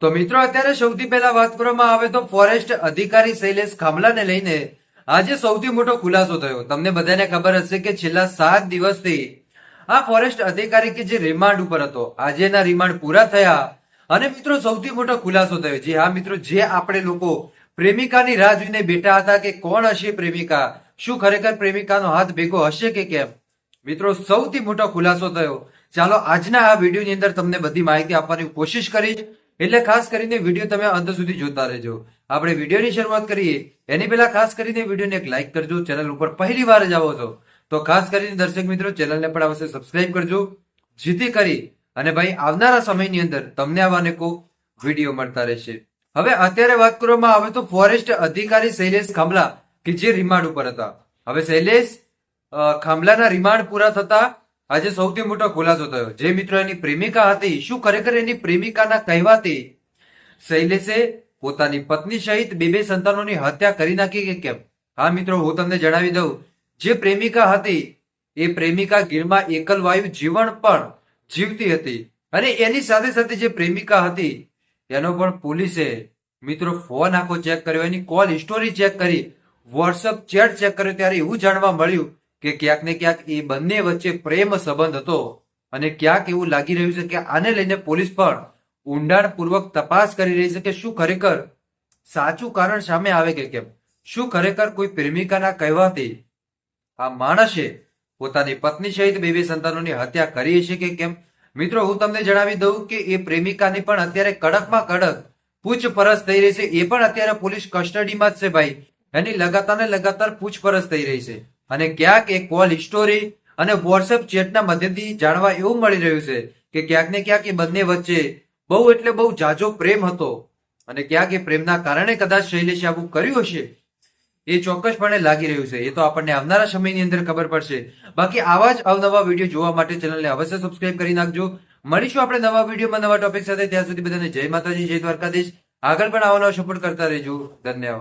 તો મિત્રો અત્યારે સૌથી પહેલા વાત કરવામાં આવે તો ફોરેસ્ટ અધિકારી શૈલેષ ખામલાને લઈને આજે સૌથી મોટો ખુલાસો થયો. તમને બધાને ખબર હશે કે છેલ્લા 7 દિવસથી આ ફોરેસ્ટ અધિકારી કે જે રિમાન્ડ ઉપર હતો, આજે એના રિમાન્ડ પૂરા થયા અને મિત્રો સૌથી મોટો ખુલાસો થયો. જી હા મિત્રો, જે આપણે લોકો પ્રેમિકાની રાહ જોઈને બેઠા હતા કે કોણ હશે પ્રેમિકા, શું ખરેખર પ્રેમિકાનો હાથ ભેગો હશે કે કેમ, મિત્રો સૌથી મોટો ખુલાસો થયો. ચાલો આજના આ વિડીયોની અંદર તમને બધી માહિતી આપવાની કોશિશ કરીશ, એટલે ખાસ કરીને વિડીયો તમે અંત સુધી જોતા રહેજો. આપણે વિડીયોની શરૂઆત કરીએ એની પહેલા ખાસ કરીને વિડીયોને એક લાઈક કરજો. ચેનલ ઉપર પહેલી વાર જ આવો છો તો ખાસ કરીને દર્શક મિત્રો ચેનલને પણ અવશ્ય સબસ્ક્રાઇબ કરજો, જેથી કરી અને ભાઈ આવનારા સમયની અંદર તમને આવા અનેકો વિડીયો મળતા રહેશે. હવે અત્યારે વાત કરવામાં આવે તો ફોરેસ્ટ અધિકારી શૈલેષ ખામલા કે જે રિમાન્ડ ઉપર હતા, હવે શૈલેષ ખામલાના રિમાન્ડ પૂરા થતા આજે સૌથી મોટો ખુલાસો થયો. જે મિત્રો એની પ્રેમિકા હતી, શું ખરેખર એની પ્રેમિકાના કહેવાથી શૈલેષે પોતાની પત્ની સહિત બે સંતાનોની હત્યા કરી નાખી કે કેમ? હા મિત્રો, હું તમને જણાવી દઉં, જે પ્રેમિકા હતી એ પ્રેમિકા ગીરમાં એકલ વાયુ જીવન પણ જીવતી હતી અને એની સાથે સાથે જે પ્રેમિકા હતી એનો પણ પોલીસે મિત્રો ફોન આખો ચેક કર્યો, એની કોલ હિસ્ટોરી ચેક કરી, વોટ્સઅપ ચેટ ચેક કર્યો, ત્યારે એવું જાણવા મળ્યું કે ક્યાંક ને ક્યાંક એ બંને વચ્ચે પ્રેમ સંબંધ હતો અને ક્યાંક એવું લાગી રહ્યું છે કે આને લઈને પોલીસ પણ ઊંડાણપૂર્વક તપાસ કરી રહી છે કે શું ખરેખર સાચું કારણ સામે આવે કે કેમ, શું ખરેખર કોઈ પ્રેમિકાના કહેવાથી આ માણસે પોતાની પત્ની સહિત બે સંતાનોની હત્યા કરી છે કે કેમ. મિત્રો હું તમને જણાવી દઉં કે એ પ્રેમિકાની પણ અત્યારે કડકમાં કડક પૂછપરછ થઈ રહી છે. એ પણ અત્યારે પોલીસ કસ્ટડીમાં જ છે ભાઈ, એની લગાતાર ને લગાતાર પૂછપરછ થઈ રહી છે અને ક્યાંક એ કોલ હિસ્ટોરી અને વોટ્સએપ ચેટના માધ્યમથી જાણવા એવું મળી રહ્યું છે કે ક્યાંક ને ક્યાંક એ બંને વચ્ચે બહુ એટલે બહુ જાજો પ્રેમ હતો અને ક્યાંક એ પ્રેમના કારણે કદાચ શૈલેષે આવું કર્યું હશે, એ ચોક્કસપણે લાગી રહ્યું છે. એ તો આપણને આવનારા સમયની અંદર ખબર પડશે. બાકી આવા જ અવનવા વિડીયો જોવા માટે ચેનલને અવશ્ય સબસ્ક્રાઇબ કરી નાખજો. મળીશું આપણે નવા વિડીયોમાં નવા ટોપિક સાથે. ત્યાં સુધી બધાને જય માતાજી, જય દ્વારકાધીશ. આગળ પણ આવાનો સપોર્ટ કરતા રહેજો. ધન્યવાદ.